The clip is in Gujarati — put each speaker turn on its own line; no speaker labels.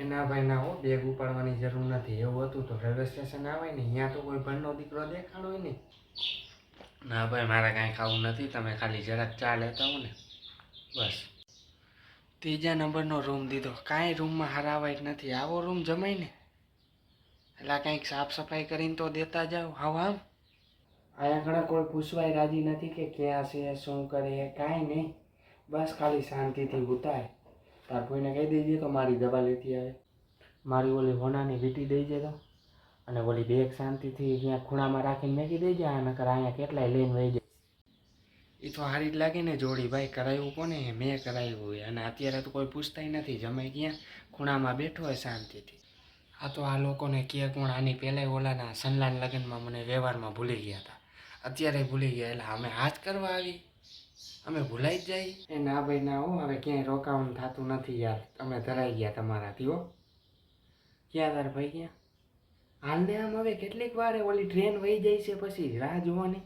એના ભાઈ ના હો બેગ ઉપાડવાની જરૂર નથી. એવું હતું તો રેલવે સ્ટેશન આવે ને ત્યાં તો કોઈ ભણનો દીકરો દેખાડો હોય ને. ના ભાઈ મારે કાંઈ ખાવું નથી. તમે ખાલી જરાક ચા લેતા હો ને બસ. ત્રીજા નંબરનો રૂમ દીધો. કાંઈ રૂમમાં હરાવાય જ નથી. આવો રૂમ જમાય ને. એટલે કંઈક સાફ સફાઈ કરીને તો દેતા જાઓ. હાવ આમ અહીંયા ઘણા કોઈ પૂછવાય રાજી નથી કે ક્યાં છે શું કરે કાંઈ નહીં. બસ ખાલી શાંતિથી ઉતાય. તાર કોઈને કહી દેજે તો મારી દવા લેતી આવે. મારી ઓલી હોનાની વીટી દઈ જતો અને ઓલી બેગ શાંતિથી અહીંયા ખૂણામાં રાખીને મેકી દઈ જાય. નકર અહીંયા કેટલાય લઈને વહી જાય. એ તો હારી જ લાગે ને જોડી. ભાઈ કરાવ્યું કોને? મેં કરાવ્યું હોય. અને અત્યારે તો કોઈ પૂછતાય નથી. જમાઈ ક્યાં ખૂણામાં બેઠો હોય શાંતિથી. આ તો આ લોકોને કે કોણ આની પહેલાંય ઓલાના સનલાન લગ્નમાં મને વ્યવહારમાં ભૂલી ગયા હતા. અત્યારે ભૂલી ગયા. એટલે અમે હાથ કરવા આવી. અમે ભૂલાઈ જ જાય. એ ના ભાઈ ના હો. હવે ક્યાંય રોકાવાનું થતું નથી યાર. અમે ધરાઈ ગયા તમારાથી હો. ક્યાં તાર ભાઈ ક્યાં? હાલ ને આમ હવે કેટલીક વાર ઓલી ટ્રેન વહી જાય છે પછી રાહ જોવાની.